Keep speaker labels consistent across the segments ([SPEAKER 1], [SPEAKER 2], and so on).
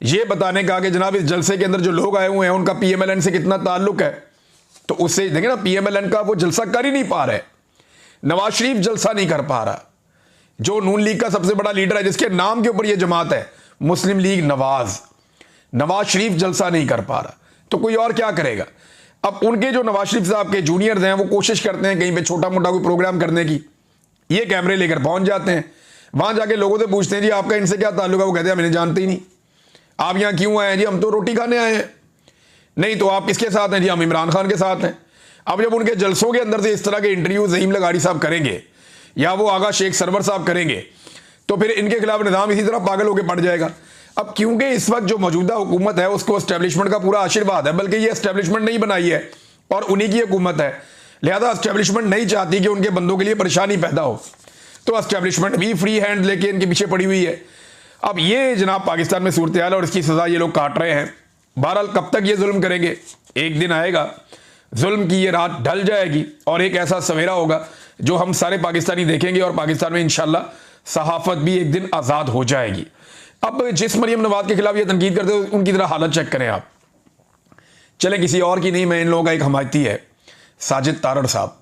[SPEAKER 1] ये बताने का कि जनाब इस जलसे के अंदर जो लोग आए हुए हैं उनका पीएमएलएन से कितना ताल्लुक है, तो उससे देखें ना पीएमएलएन का वो जलसा कर ही नहीं पा रहे। नवाज शरीफ जलसा नहीं कर पा रहा, जो नून लीग का सबसे बड़ा लीडर है जिसके नाम के ऊपर ये जमात है मुस्लिम लीग नवाज शरीफ जलसा नहीं कर पा रहा, तो कोई और क्या करेगा। अब उनके जो नवाज शरीफ साहब के जूनियर्स हैं वो कोशिश करते हैं कहीं पे छोटा मोटा कोई प्रोग्राम करने की, ये कैमरे लेकर पहुंच जाते हैं, वहां जाके लोगों से पूछते हैं जी आपका इनसे क्या ताल्लुक है, वो कहते हैं हम इन्हें जानते ही नहीं। आप यहां क्यों आए हैं जी, हम तो रोटी खाने आए हैं। नहीं तो आप किसके साथ हैं जी, हम इमरान खान के साथ हैं। अब जब उनके जलसों के अंदर से इस तरह के इंटरव्यू ज़हीम लगाड़ी साहब करेंगे या वो आगा शेख सरवर साहब करेंगे, तो फिर इनके खिलाफ निज़ाम इसी तरह पागल होकर पड़ जाएगा। अब क्योंकि इस वक्त जो मौजूदा हुकूमत है उसको एस्टेब्लिशमेंट का पूरा आशीर्वाद है, बल्कि ये एस्टेब्लिशमेंट नहीं बनाई है और उन्हीं की हुकूमत है, लिहाजा एस्टेब्लिशमेंट नहीं चाहती कि उनके बंदों के लिए परेशानी पैदा हो, तो एस्टेब्लिशमेंट भी फ्री हैंड लेके इनके पीछे पड़ी हुई है। अब ये जनाब पाकिस्तान में सूरत हाल और इसकी सज़ा ये लोग काट रहे हैं। बहरहाल कब तक ये जुल्म करेंगे, एक दिन आएगा जुल्म की ये रात ढल जाएगी और एक ऐसा सवेरा होगा जो हम सारे पाकिस्तानी देखेंगे और पाकिस्तान में इंशाल्लाह सहाफत भी एक दिन आज़ाद हो जाएगी। अब जिस मरियम नवाज के खिलाफ ये तनकीद करते हो उनकी तरह हालत चेक करें आप। चले किसी और की नहीं, मैं इन लोगों का एक हमायती है साजिद तारड़ साहब,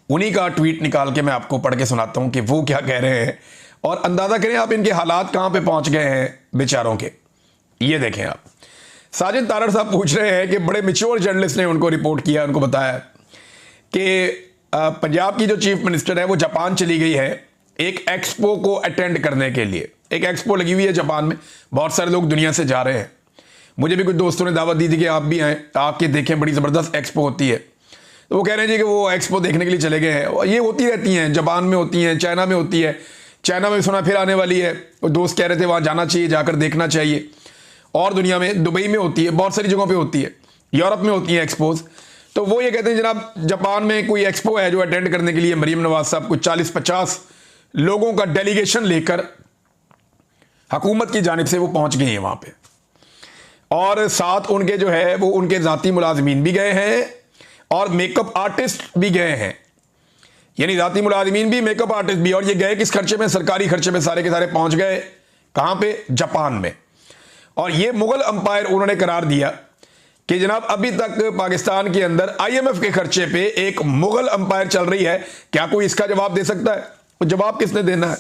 [SPEAKER 1] उन्हीं का ट्वीट निकाल के मैं आपको पढ़ के सुनाता हूं कि वो क्या कह रहे हैं और अंदाजा करें आप इनके हालात कहां पे पहुंच गए हैं बेचारों के। ये देखें आप, साजिद तारड़ साहब पूछ रहे हैं कि बड़े मैच्योर जर्नलिस्ट ने उनको रिपोर्ट किया, उनको बताया कि पंजाब की जो चीफ मिनिस्टर है वो जापान चली गई है एक एक्सपो को अटेंड करने के लिए। एक एक्सपो लगी हुई है जापान में, बहुत सारे लोग दुनिया से जा रहे हैं। मुझे भी कुछ दोस्तों ने दावत दी थी कि आप भी आएँ, आके देखें, बड़ी ज़बरदस्त एक्सपो होती है। तो वो कह रहे हैं जी कि वो एक्सपो देखने के लिए चले गए हैं। ये होती रहती हैं, जापान में होती हैं, चाइना में होती है, चाइना में सुना फिर आने वाली है। वो दोस्त कह रहे थे वहाँ जाना चाहिए, जाकर देखना चाहिए। और दुनिया में दुबई में होती है, बहुत सारी जगहों पे होती है, यूरोप में होती है एक्सपोज। तो वो ये कहते हैं जनाब जापान में कोई एक्सपो है जो अटेंड करने के लिए मरियम नवाज साहब कुछ 40-50 लोगों का डेलीगेशन लेकर हुकूमत की जानिब से वो पहुंच गए हैं वहां पे, और साथ उनके जो है वो उनके ज़ाती मुलाजमीन भी गए हैं और मेकअप आर्टिस्ट भी गए हैं, यानी ज़ाती मुलाजमीन भी मेकअप आर्टिस्ट भी। और ये गए किस खर्चे में, सरकारी खर्चे में सारे के सारे पहुंच गए। कहां पे, जापान में। और ये मुगल अंपायर उन्होंने करार दिया कि जनाब अभी तक पाकिस्तान के अंदर IMF के खर्चे पे एक मुगल अंपायर चल रही है, क्या कोई इसका जवाब दे सकता है? वो जवाब किसने देना है?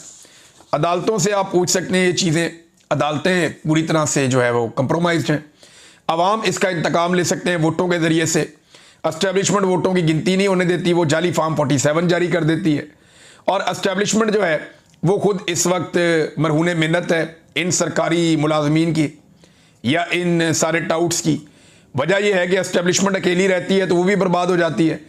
[SPEAKER 1] अदालतों से आप पूछ सकते हैं ये चीज़ें, अदालतें पूरी तरह से जो है वो कंप्रोमाइज्ड हैं। अवाम इसका इंतकाम ले सकते हैं वोटों के ज़रिए से। एस्टेब्लिशमेंट वोटों की गिनती नहीं होने देती, वो जाली फॉर्म 47 जारी कर देती है। और एस्टेब्लिशमेंट जो है वो खुद इस वक्त मरहून मिन्नत है इन सरकारी मुलाजमीन की या इन सारे टाउट्स की। वजह यह है कि एस्टेब्लिशमेंट अकेली रहती है तो वो भी बर्बाद हो जाती है।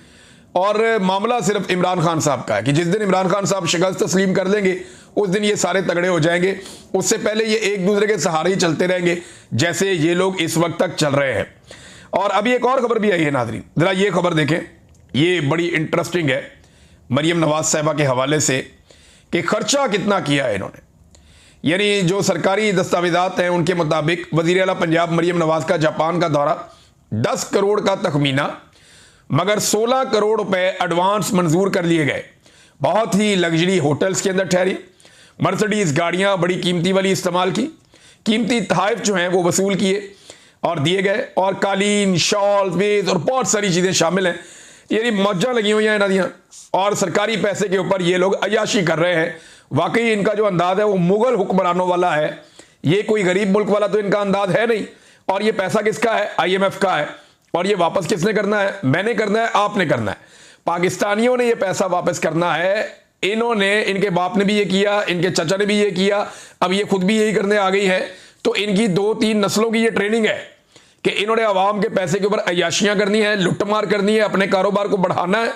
[SPEAKER 1] और मामला सिर्फ इमरान खान साहब का है कि जिस दिन इमरान खान साहब शिकस्त तस्लीम कर लेंगे उस दिन ये सारे तगड़े हो जाएंगे। उससे पहले ये एक दूसरे के सहारे ही चलते रहेंगे जैसे ये लोग इस वक्त तक चल रहे हैं। और अभी एक और खबर भी आई है नाज़रीन, जरा ये खबर देखें, ये बड़ी इंटरेस्टिंग है मरियम नवाज साहिबा के हवाले से कि खर्चा कितना किया है इन्होंने। यानी जो सरकारी दस्तावेजात हैं उनके मुताबिक वज़ीर आला पंजाब मरियम नवाज का जापान का दौरा 10 करोड़ का तखमीना, मगर 16 करोड़ रुपए एडवांस मंजूर कर लिए गए। बहुत ही लग्जरी होटल्स के अंदर ठहरी, मर्सिडीज गाड़ियां बड़ी कीमती वाली इस्तेमाल की, कीमती तोहफे जो हैं वो वसूल किए और दिए गए, और कालीन, शॉल, वेज और बहुत सारी चीज़ें शामिल हैं। यानी मौजा लगी हुई हैं नदियाँ, और सरकारी पैसे के ऊपर ये लोग अयाशी कर रहे हैं। वाकई इनका जो अंदाज है वो मुगल हुक्मरानों वाला है, ये कोई गरीब मुल्क वाला तो इनका अंदाज है नहीं। और ये पैसा किसका है? IMF का है। और ये वापस किसने करना है? मैंने करना है, आपने करना है। पाकिस्तानियों ने ये पैसा वापस करना है। इन्होंने, इनके बाप ने भी ये किया, इनके चचा ने भी ये किया, अब ये खुद भी यही करने आ गई है। तो इनकी 2-3 नस्लों की ये ट्रेनिंग है कि इन्होंने आवाम के पैसे के ऊपर अयाशियां करनी है, लुटमार करनी है, अपने कारोबार को बढ़ाना है,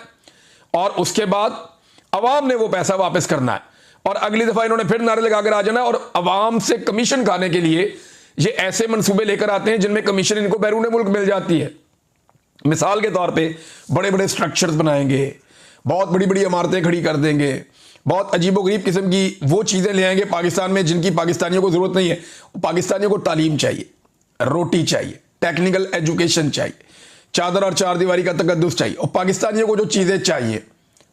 [SPEAKER 1] और उसके बाद अवाम ने वो पैसा वापस करना है। और अगली दफा इन्होंने फिर नारे लगाकर आ जाना, और अवाम से कमीशन खाने के लिए ये ऐसे मंसूबे लेकर आते हैं जिनमें कमीशन इनको बैरून मुल्क मिल जाती है। मिसाल के तौर पे बड़े बड़े स्ट्रक्चर्स बनाएंगे, बहुत बड़ी बड़ी इमारतें खड़ी कर देंगे, बहुत अजीबोगरीब किस्म की वो चीज़ें ले आएंगे पाकिस्तान में जिनकी पाकिस्तानियों को ज़रूरत नहीं है। पाकिस्तानियों को तालीम चाहिए, रोटी चाहिए, टेक्निकल एजुकेशन चाहिए, चादर और चार दीवारी का तकद्दुस चाहिए, और पाकिस्तानियों को जो चीज़ें चाहिए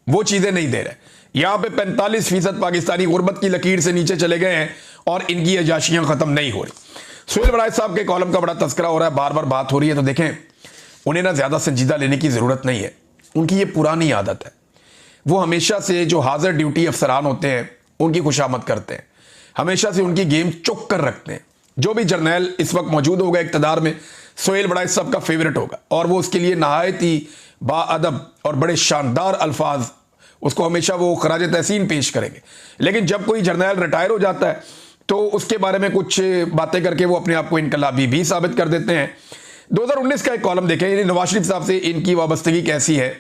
[SPEAKER 1] वो चीज़ें नहीं दे रहे। यहाँ पे 45% पाकिस्तानी गुर्बत की लकीर से नीचे चले गए हैं और इनकी अयाशियाँ ख़त्म नहीं हो रही। सुहेल वड़ाइच साहब के कॉलम का बड़ा तस्करा हो रहा है, बार बार बात हो रही है, तो देखें उन्हें ना ज़्यादा संजीदा लेने की ज़रूरत नहीं है। उनकी ये पुरानी आदत है, वो हमेशा से जो हाजिर ड्यूटी अफसरान होते हैं उनकी खुशामद करते हैं, हमेशा से उनकी गेम चुक कर रखते हैं। जो भी जर्नैल इस वक्त मौजूद होगा इक़्तिदार में, सुहेल वड़ाइच साहब का फेवरेट होगा और वो उसके लिए नहायत ही बाअदब और बड़े शानदार अल्फाज उसको हमेशा वो खराज तहसीन पेश करेंगे। लेकिन जब कोई जर्नैल रिटायर हो जाता है तो उसके बारे में कुछ बातें करके वो अपने आप को इनकलाबी भी साबित कर देते हैं। 2019 का एक कॉलम देखें, यानी नवाज शरीफ साहब से इनकी वाबस्तगी कैसी है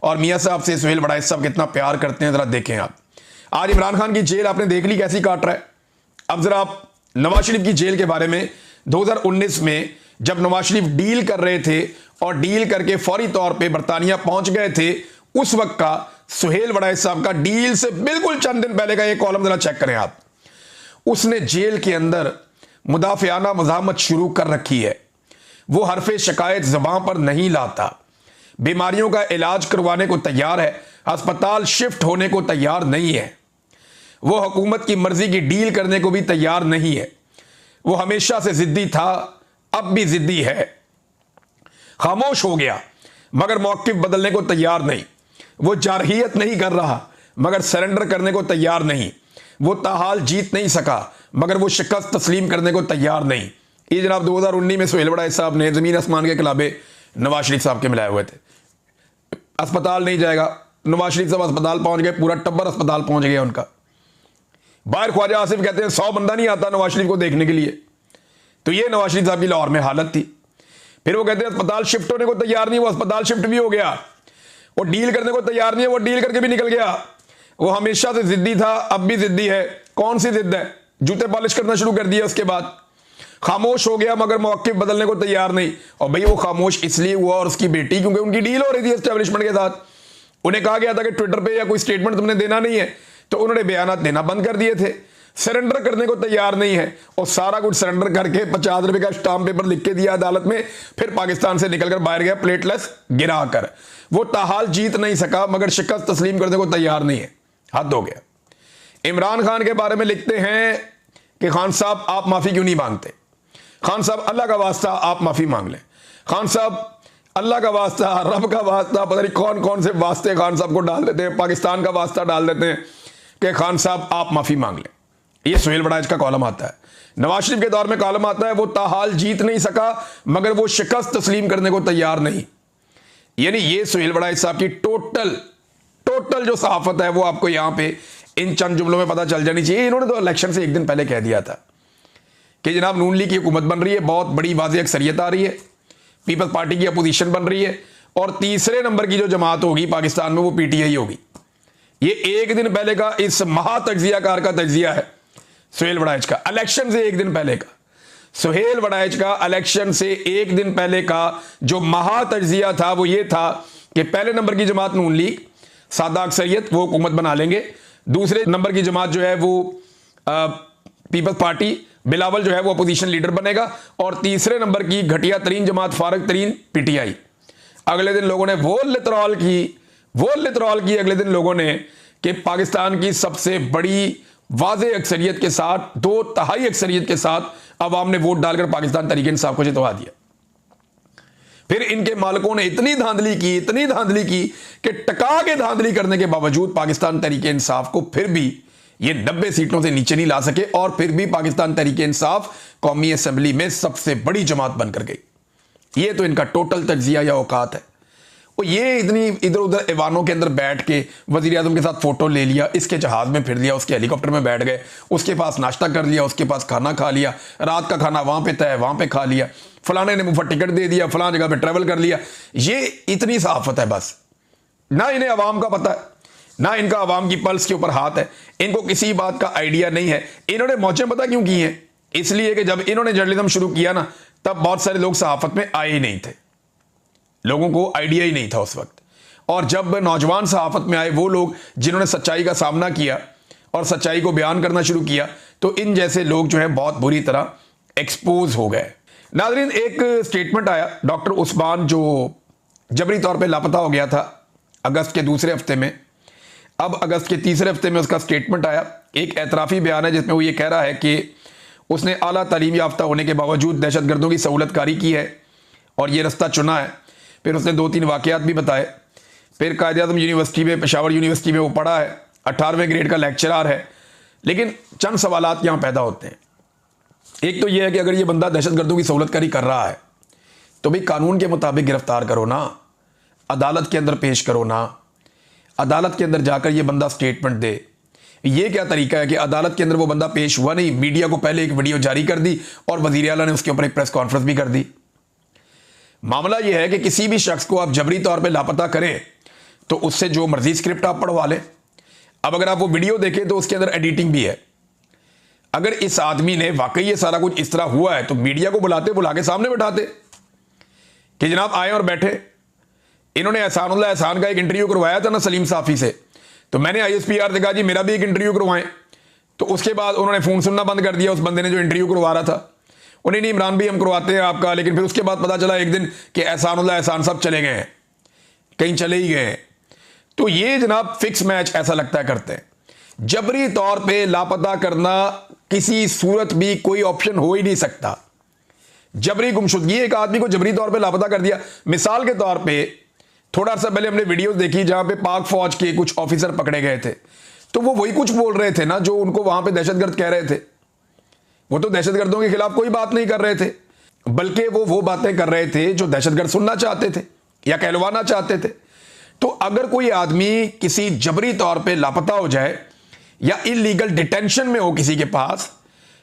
[SPEAKER 1] और मियाँ साहब से सुहेल वड़ाइच साहब कितना प्यार करते हैं, ज़रा देखें आप। आज इमरान खान की जेल आपने देख ली कैसी काट रहा है। अब ज़रा आप नवाज शरीफ की जेल के बारे में 2019 में जब नवाज शरीफ डील कर रहे थे और डील करके फौरी तौर पे बरतानिया पहुंच गए थे, उस वक्त का सुहेल वड़ाइच साहब का डील से बिल्कुल चंद दिन पहले का ये कॉलम जरा चेक करें आप। उसने जेल के अंदर मुदाफियाना मज़ाहमत शुरू कर रखी है। वो हरफे शिकायत ज़बान पर नहीं लाता, बीमारियों का इलाज करवाने को तैयार है, अस्पताल शिफ्ट होने को तैयार नहीं है, वो हुकूमत की मर्जी की डील करने को भी तैयार नहीं है। वो हमेशा से जिद्दी था, अब भी जिद्दी है। खामोश हो गया मगर मौक़िफ़ बदलने को तैयार नहीं। वो जारहियत नहीं कर रहा मगर सरेंडर करने को तैयार नहीं। वो ताहाल जीत नहीं सका मगर वो शिकस्त तस्लीम करने को तैयार नहीं। ये जनाब 2019 में सुहेल वड़ाइच साहब ने ज़मीन आसमान के खिलाफे नवाज शरीफ साहब के मिलाए हुए थे। अस्पताल नहीं जाएगा, नवाज शरीफ साहब अस्पताल पहुंच गए, पूरा टब्बर अस्पताल पहुंच गया उनका। बाहर ख्वाजा आसिफ कहते हैं 100 बंदा नहीं आता नवाज शरीफ को देखने के लिए। तो ये नवाज शरीफ साहब की लाहौर में हालत थी। फिर वो कहते हैं अस्पताल शिफ्ट होने को तैयार नहीं, वो अस्पताल शिफ्ट भी हो गया। वो डील करने को तैयार नहीं है, वो डील करके भी निकल गया। वो हमेशा से जिद्दी था, अब भी जिद्दी है। कौन सी जिद है? जूते पॉलिश करना शुरू कर दिया, उसके बाद खामोश हो गया मगर मौक़िफ़ बदलने को तैयार नहीं। और भाई वो खामोश इसलिए हुआ और उसकी बेटी, क्योंकि उनकी डील हो रही थी एस्टेब्लिशमेंट के साथ। उन्हें कहा गया था कि ट्विटर पे या कोई स्टेटमेंट तुमने देना नहीं है, तो उन्होंने बयान देना बंद कर दिए थे। सरेंडर करने को तैयार नहीं है और सारा कुछ सरेंडर करके 50 रुपए का स्टाम्प पेपर लिख के दिया अदालत में, फिर पाकिस्तान से निकलकर बाहर गया प्लेटलेस गिरा कर। वो ताहाल जीत नहीं सका मगर शिकस्त तस्लीम करने को तैयार नहीं है। हद हो गया। इमरान खान के बारे में लिखते हैं कि खान साहब आप माफी क्यों नहीं मांगते? खान साहब अल्लाह का वास्ता आप माफी मांग लें। खान साहब अल्लाह का वास्ता, रब का वास्ता, पता नहीं कौन कौन से वास्ते खान साहब को डाल देते हैं, पाकिस्तान का वास्ता डाल देते हैं कि खान साहब आप माफी मांग लें। ये सुहेल वड़ाइच का कॉलम आता है। नवाज शरीफ के दौर में कॉलम आता है वो ताहाल जीत नहीं सका मगर वो शिकस्त तस्लीम करने को तैयार नहीं। यानी ये सुहेल वड़ाइच साहब की टोटल जो सहाफत है वो आपको यहां पे इन चंद जुमलों में पता चल जानी चाहिए। इन्होंने तो इलेक्शन से एक दिन पहले कह दिया था कि जनाब नून लीग की हुकूमत बन रही है, बहुत बड़ी वाज़ेह अक्सरियत आ रही है, पीपल्स पार्टी की अपोजिशन बन रही है और तीसरे नंबर की जो जमात होगी पाकिस्तान में वो पीटीआई होगी। ये एक दिन पहले का इस महा तज्जियाकार का तज्जिया है सुहेल वड़ाइच का, इलेक्शन से एक दिन पहले का। सुहेल वड़ाइच का इलेक्शन से एक दिन पहले का जो महा तज्जिया था वो ये था कि पहले नंबर की जमात नून लीग, सादा अक्सरियत, वो हुकूमत बना लेंगे। दूसरे नंबर की जमात जो है वो पीपल्स पार्टी, बिलावल जो है वो अपोजिशन लीडर बनेगा और तीसरे नंबर की घटिया तरीन जमात, फारग तरीन, पीटीआई। अगले दिन लोगों ने वो लितरॉल की अगले दिन लोगों ने कि पाकिस्तान की सबसे बड़ी वाज़ेह अक्सरियत के साथ, 2/3 अक्सरियत के साथ अवाम ने वोट डालकर पाकिस्तान तहरीक इंसाफ को जितवा दिया। फिर इनके मालिकों ने इतनी धांधली की कि टका के धांधली करने के बावजूद पाकिस्तान तहरीक इंसाफ को फिर भी ये 90 सीटों से नीचे नहीं ला सके और फिर भी पाकिस्तान तहरीक इंसाफ कौमी असेंबली में सबसे बड़ी जमात बनकर गई। ये तो इनका टोटल तज्जिया या औकात है। और ये इतनी इधर उधर ऐवानों के अंदर बैठ के वज़ीर आज़म के साथ फोटो ले लिया, इसके जहाज़ में फिर लिया, उसके हेलीकॉप्टर में बैठ गए, उसके पास नाश्ता कर लिया, उसके पास खाना खा लिया, रात का खाना वहाँ पे तय वहाँ पे खा लिया, फलाने ने मुफ्त टिकट दे दिया, फलां जगह पे ट्रैवल कर लिया। ये इतनी सहाफत है बस। ना इन्हें अवाम का पता है, ना इनका अवाम की पल्स के ऊपर हाथ है, इनको किसी बात का आइडिया नहीं है। इन्होंने मौजें पता क्यों की हैं? इसलिए कि जब इन्होंने जर्नलिज्म शुरू किया ना, तब बहुत सारे लोग सहाफत में आए ही नहीं थे, लोगों को आइडिया ही नहीं था उस वक्त। और जब नौजवान सहाफत में आए वो लोग जिन्होंने सच्चाई का सामना किया और सच्चाई को बयान करना शुरू किया, तो इन जैसे लोग जो है बहुत बुरी तरह एक्सपोज हो गए। नाज़रीन, एक स्टेटमेंट आया, डॉक्टर उस्मान जो जबरी तौर पे लापता हो गया था अगस्त के दूसरे हफ्ते में, अब अगस्त के तीसरे हफ्ते में उसका स्टेटमेंट आया। एक एतराफ़ी बयान है जिसमें वो ये कह रहा है कि उसने आला तालीम याफ्ता होने के बावजूद दहशतगर्दों की सहूलतकारी की है और ये रास्ता चुना है। फिर उसने 2-3 वाक़यात भी बताए। फिर कायद-ए-आज़म यूनिवर्सिटी में, पेशावर यूनिवर्सिटी में वो पढ़ा है, 18वें ग्रेड का लेक्चरर है। लेकिन चंद सवालात यहाँ पैदा होते हैं। एक तो ये है कि अगर ये बंदा दहशतगर्दों की सहूलतकारी कर रहा है तो भाई कानून के मुताबिक गिरफ्तार करो ना, अदालत के अंदर पेश करो ना, अदालत के अंदर जाकर ये बंदा स्टेटमेंट दे। ये क्या तरीका है कि अदालत के अंदर वो बंदा पेश हुआ नहीं, मीडिया को पहले एक वीडियो जारी कर दी और वज़ीर आला ने उसके ऊपर एक प्रेस कॉन्फ्रेंस भी कर दी। मामला यह है कि किसी भी शख्स को आप जबरी तौर पे लापता करें तो उससे जो मर्जी स्क्रिप्ट आप पढ़वा लें। अब अगर आप वो वीडियो देखें तो उसके अंदर एडिटिंग भी है। अगर इस आदमी ने वाकई ये सारा कुछ इस तरह हुआ है तो मीडिया को बुला के सामने बैठाते कि जनाब आए और बैठे। इन्होंने एहसानुल्लाह एहसान का एक इंटरव्यू करवाया था ना सलीम साफ़ी से, तो मैंने ISPR से कहा जी मेरा भी एक इंटरव्यू करवाएं। तो उसके बाद उन्होंने फ़ोन सुनना बंद कर दिया उस बंदे ने जो इंटरव्यू करवा रहा था। उन्हें नहीं, इमरान भी हम करवाते हैं आपका। लेकिन फिर उसके बाद पता चला एक दिन कि एहसानुल्लाह एहसान सब चले गए हैं, कहीं चले ही गए हैं। तो ये जनाब फिक्स मैच ऐसा लगता है करते हैं। जबरी तौर पे लापता करना किसी सूरत भी कोई ऑप्शन हो ही नहीं सकता। जबरी गुमशुदगी, एक आदमी को जबरी तौर पे लापता कर दिया। मिसाल के तौर पे थोड़ा सा पहले हमने वीडियोस देखी जहां पे पाक फौज के कुछ ऑफिसर पकड़े गए थे, तो वो वही कुछ बोल रहे थे ना जो उनको वहां पे दहशतगर्द कह रहे थे। वो तो दहशतगर्दों के खिलाफ कोई बात नहीं कर रहे थे, बल्कि वो बातें कर रहे थे जो दहशतगर्द सुनना चाहते थे या कहलवाना चाहते थे। तो अगर कोई आदमी किसी जबरी तौर पे लापता हो जाए या इलीगल डिटेंशन में हो, किसी के पास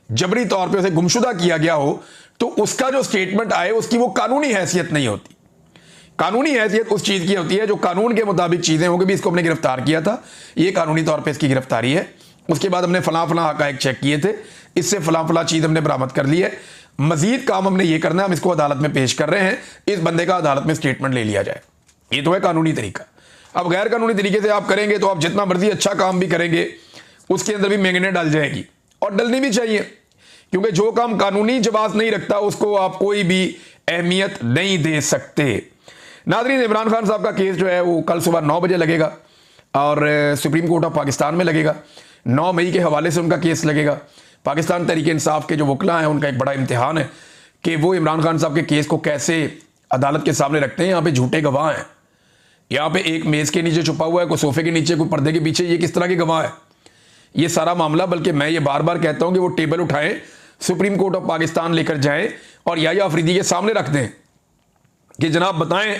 [SPEAKER 1] जबरी तौर पे उसे गुमशुदा किया गया हो, तो उसका जो स्टेटमेंट आए उसकी वो कानूनी हैसियत नहीं होती। कानूनी हैसियत उस चीज की होती है जो कानून के मुताबिक चीजें होंगी। भी इसको हमने गिरफ्तार किया था, ये कानूनी तौर पे इसकी गिरफ्तारी है। उसके बाद हमने फलां फलां हकायक चेक किए थे, इससे फलां फलां चीज हमने बरामद कर ली है, मजीद काम हमने ये करना है, हम इसको अदालत में पेश कर रहे हैं, इस बंदे का अदालत में स्टेटमेंट ले लिया जाए। ये तो है कानूनी तरीका। अब गैर कानूनी तरीके से आप करेंगे तो आप जितना मर्जी अच्छा काम भी करेंगे उसके अंदर भी महंगे डल जाएगी, और डलनी भी चाहिए, क्योंकि जो काम कानूनी जवाब नहीं रखता उसको आप कोई भी अहमियत नहीं दे सकते। नाज़रीन, इमरान खान साहब का केस जो है वो कल सुबह 9 बजे लगेगा और सुप्रीम कोर्ट ऑफ पाकिस्तान में लगेगा। 9 मई के हवाले से उनका केस लगेगा। पाकिस्तान तहरीक इंसाफ के जो वकला हैं उनका एक बड़ा इम्तिहान है कि वो इमरान खान साहब के केस को कैसे अदालत के सामने रखते हैं। यहाँ पे झूठे गवाह हैं, यहाँ पे एक मेज़ के नीचे छुपा हुआ है, कोई सोफे के नीचे, कोई पर्दे के पीछे, ये किस तरह के गवाह है ये सारा मामला। बल्कि मैं ये बार बार कहता हूँ कि वो टेबल उठाएं, सुप्रीम कोर्ट ऑफ पाकिस्तान लेकर जाएं और याह्या अफरीदी के सामने रख दें कि जनाब बताएं,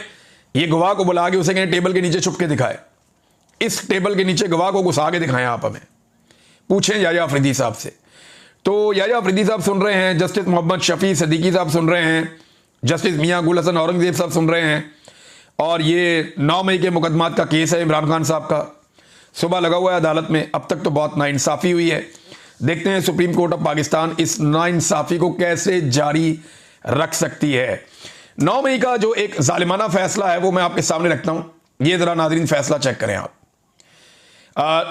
[SPEAKER 1] ये गवाह को बुला के उसे कहें टेबल के नीचे छुप के दिखाए, इस टेबल के नीचे गवाह को घुसा के दिखाएं, आप हमें पूछें याह्या अफरीदी साहब से। तो याह्या अफरीदी साहब सुन रहे हैं, जस्टिस मोहम्मद शफी सिद्दीकी साहब सुन रहे हैं, जस्टिस मियां गुल हसन औरंगजेब साहब सुन रहे हैं, और ये 9 मई के मुकदमात का केस है इमरान खान साहब का, सुबह लगा हुआ है अदालत में। अब तक तो बहुत नाइंसाफ़ी हुई है, देखते हैं सुप्रीम कोर्ट ऑफ पाकिस्तान इस नाइंसाफ़ी को कैसे जारी रख सकती है। 9 मई का जो एक जालिमाना फैसला है वो मैं आपके सामने रखता हूं, ये जरा नाज़रीन फैसला चेक करें आप।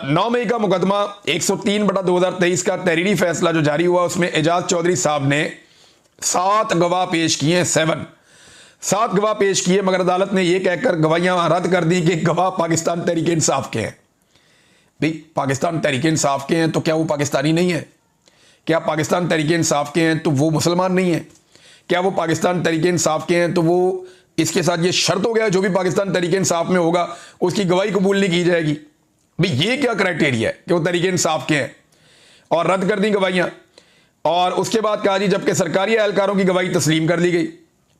[SPEAKER 1] 9 मई का मुकदमा 103/2023 का तहरीरी फैसला जो जारी हुआ, उसमें एजाज चौधरी साहब ने 7 गवाह पेश किए, 7 गवाह पेश किए, मगर अदालत ने यह कहकर गवाहियां रद्द कर दी कि गवाह पाकिस्तान तहरीक इंसाफ के हैं। भाई पाकिस्तान तहरीक इंसाफ के हैं तो क्या वो पाकिस्तानी नहीं है? क्या पाकिस्तान तहरीक इंसाफ के हैं तो वो मुसलमान नहीं है? क्या वो पाकिस्तान तहरीक इंसाफ के हैं तो वो इसके साथ ये शर्त हो गया जो भी पाकिस्तान तहरीक इंसाफ में होगा उसकी गवाही कबूल नहीं की जाएगी? भाई ये क्या क्राइटेरिया है कि वो तहरीक इंसाफ के हैं? और रद्द कर दी गवाहियां, और उसके बाद कहा जी जबकि सरकारी एहलकारों की गवाही तस्लीम कर ली गई।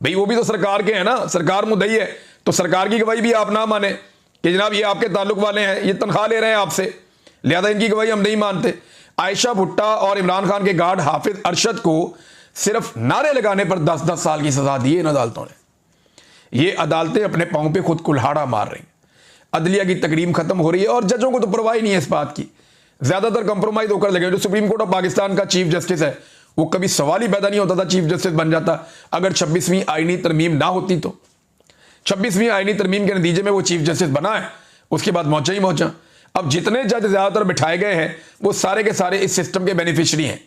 [SPEAKER 1] भाई वो भी तो सरकार के हैं ना, सरकार मुद्दई है, तो सरकार की गवाही भी आप ना माने कि जनाब ये आपके ताल्लुक वाले हैं, ये तनख्वाह ले रहे हैं आपसे, लिहाजा इनकी गवाही हम नहीं मानते। आयशा भुट्टा और इमरान खान के गार्ड हाफिज अरशद को सिर्फ नारे लगाने पर 10-10 साल की सजा दी है इन अदालतों ने। ये अदालतें अपने पांव पे खुद कुल्हाड़ा मार रही हैं, अदलिया की तकरीम खत्म हो रही है और जजों को तो परवाह ही नहीं है इस बात की, ज्यादातर कंप्रोमाइज होकर लगे। जो सुप्रीम कोर्ट ऑफ पाकिस्तान का चीफ जस्टिस है वो कभी सवाल ही पैदा नहीं होता था चीफ जस्टिस बन जाता अगर 26वीं आईनी तरमीम ना होती। तो 26वीं आईनी तरमीम के नतीजे में वो चीफ जस्टिस बना है, उसके बाद मौजा ही मौजा। अब जितने जज ज्यादातर बिठाए गए हैं वो सारे के सारे इस सिस्टम के बेनिफिशियरी हैं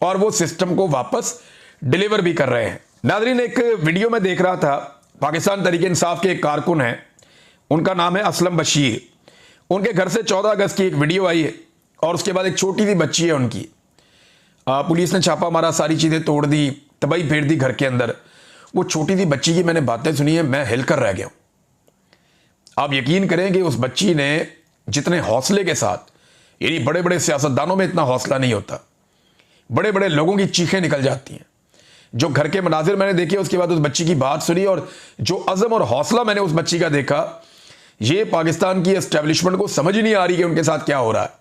[SPEAKER 1] और वो सिस्टम को वापस डिलीवर भी कर रहे हैं। नाज़रीन, एक वीडियो में देख रहा था, पाकिस्तान तहरीक इंसाफ के एक कारकुन हैं, उनका नाम है असलम बशीर। उनके घर से 14 अगस्त की एक वीडियो आई है और उसके बाद एक छोटी सी बच्ची है उनकी, पुलिस ने छापा मारा, सारी चीज़ें तोड़ दी, तबाही फेर दी घर के अंदर। वो छोटी सी बच्ची की मैंने बातें सुनी है, मैं हिलकर रह गया हूं। आप यकीन करें कि उस बच्ची ने जितने हौसले के साथ, यानी बड़े बड़े सियासतदानों में इतना हौसला नहीं होता, बड़े बड़े लोगों की चीखें निकल जाती हैं। जो घर के मनाजिर मैंने देखे, उसके बाद उस बच्ची की बात सुनी और जो अज़म और हौसला मैंने उस बच्ची का देखा, ये पाकिस्तान की एस्टेब्लिशमेंट को समझ ही नहीं आ रही कि उनके साथ क्या हो रहा है।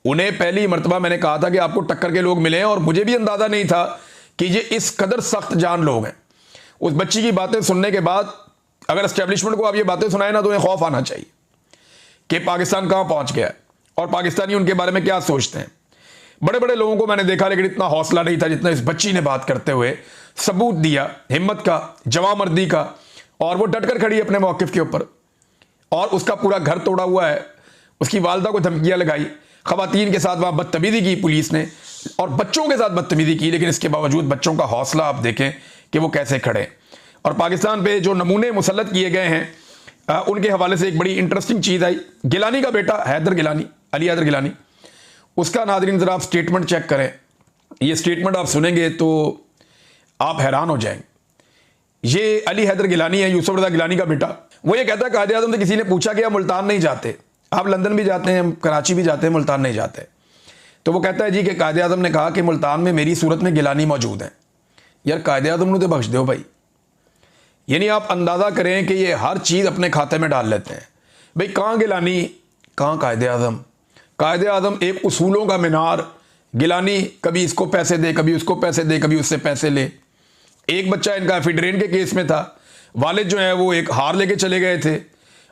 [SPEAKER 1] उन्हें पहली मर्तबा मैंने कहा था कि आपको टक्कर के लोग मिले हैं, और मुझे भी अंदाजा नहीं था कि ये इस कदर सख्त जान लोग हैं। उस बच्ची की बातें सुनने के बाद अगर एस्टेब्लिशमेंट को आप ये बातें सुनाए ना, तो उन्हें खौफ आना चाहिए कि पाकिस्तान कहां पहुंच गया है और पाकिस्तानी उनके बारे में क्या सोचते हैं। बड़े बड़े लोगों को मैंने देखा, लेकिन इतना हौसला नहीं था जितना इस बच्ची ने बात करते हुए सबूत दिया, हिम्मत का, जवामर्दी का, और वो डटकर खड़ी अपने मौकिफ के ऊपर। और उसका पूरा घर तोड़ा हुआ है, उसकी वालदा को धमकियां लगाई, खवातीन के साथ वहां बदतमीजी की पुलिस ने, और बच्चों के साथ बदतमीजी की। लेकिन इसके बावजूद बच्चों का हौसला आप देखें कि वो कैसे खड़े। और पाकिस्तान पे जो नमूने मुसल्लत किए गए हैं, उनके हवाले से एक बड़ी इंटरेस्टिंग चीज़ आई। गिलानी का बेटा हैदर गिलानी, अली हैदर गिलानी, उसका नाज़रीन ज़रा आप स्टेटमेंट चेक करें। ये स्टेटमेंट आप सुनेंगे तो आप हैरान हो जाएंगे। ये अली हैदर गिलानी है, यूसुफ रज़ा गिलानी का बेटा। वो ये कहता है, कायदे आज़म से किसी ने पूछा कि आप मुल्तान नहीं जाते, आप लंदन भी जाते हैं, कराची भी जाते हैं, मुल्तान नहीं जाते। तो वो कहता है जी कि कायदे आज़म ने कहा कि मुल्तान में मेरी सूरत में गिलानी मौजूद है। यार कायदे आज़म ने तो बख्श दो भाई। यानी आप अंदाज़ा करें कि ये हर चीज़ अपने खाते में डाल लेते हैं। भाई कहाँ गिलानी, कहाँ कायदे आज़म। कायदे आज़म एक उसूलों का मीनार, गिलानी कभी इसको पैसे दे, कभी उसको पैसे दे, कभी उससे पैसे ले। एक बच्चा इनका एफिड्रेन के केस में था, वालिद जो है वो एक हार लेके चले गए थे।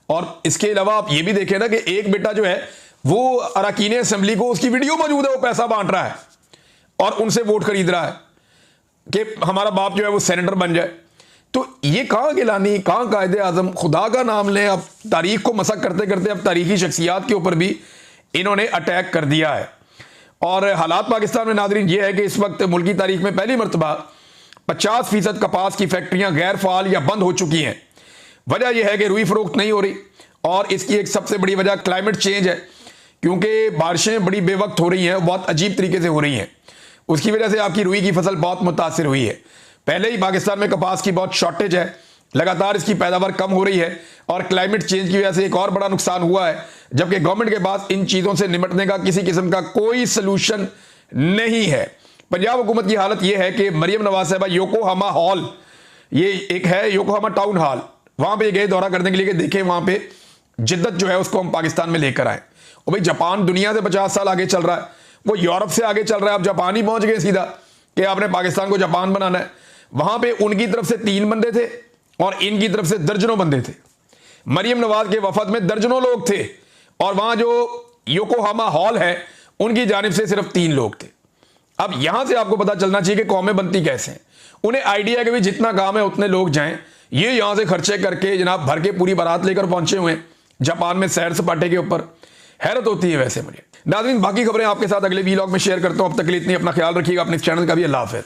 [SPEAKER 1] और इसके अलावा आप ये भी देखें ना कि एक बेटा जो है वो अरकान असेंबली को, उसकी वीडियो मौजूद है, वो पैसा बांट रहा है और उनसे वोट खरीद रहा है कि हमारा बाप जो है वो सेनेटर बन जाए। तो ये कहाँ गिलानी, कहाँ कायदे आज़म। खुदा का नाम लें। अब तारीख को मसक करते करते अब तारीखी शख्सियात के ऊपर भी इन्होंने अटैक कर दिया है। और हालात पाकिस्तान में नाज़रीन ये है कि इस वक्त मुल्की तारीख में पहली मरतबा 50% कपास की फैक्ट्रियां गैर फाल या बंद हो चुकी हैं। वजह यह है कि रुई फरोख्त नहीं हो रही, और इसकी एक सबसे बड़ी वजह क्लाइमेट चेंज है, क्योंकि बारिशें बड़ी बेवक्त हो रही हैं, बहुत अजीब तरीके से हो रही हैं। उसकी वजह से आपकी रुई की फसल बहुत मुतासिर हुई है। पहले ही पाकिस्तान में कपास की बहुत शॉर्टेज है, लगातार इसकी पैदावार कम हो रही है, और क्लाइमेट चेंज की वजह से एक और बड़ा नुकसान हुआ है, जबकि गवर्नमेंट के पास इन चीज़ों से निपटने का किसी किस्म का कोई सलूशन नहीं है। पंजाब हुकूमत की हालत यह है कि मरियम नवाज साहबा योकोहामा हॉल, ये एक है योकोहामा टाउन हॉल, वहां पे गए दौरा करने के लिए कि देखें वहां पे जिद्दत जो है उसको हम पाकिस्तान में लेकर आए। और भाई जापान दुनिया से 50 साल आगे चल रहा है, वो यूरोप से आगे चल रहा है। अब जापान ही पहुंच गए सीधा कि आपने पाकिस्तान को जापान बनाना है। वहां पे उनकी तरफ से 3 बंदे थे और इनकी तरफ से दर्जनों बंदे थे। मरियम नवाज के वफद में दर्जनों लोग थे, और वहां जो योकोहामा हॉल है उनकी जानिब से सिर्फ 3 लोग थे। अब यहां से आपको पता चलना चाहिए कि कौमें बनती कैसे हैं। उन्हें आइडिया है कि भाई जितना काम है उतने लोग जाएं। ये यहां से खर्चे करके जनाब भर के पूरी बारात लेकर पहुंचे हुए हैं जापान में सैर सपाटे के ऊपर। हैरत होती है वैसे मुझे। नाज़रीन बाकी खबरें आपके साथ अगले वीलॉग में शेयर करता हूं। अब तक के लिए इतनी, अपना ख्याल रखिएगा, अपने चैनल का भी। अल्लाह हाफ़िज़।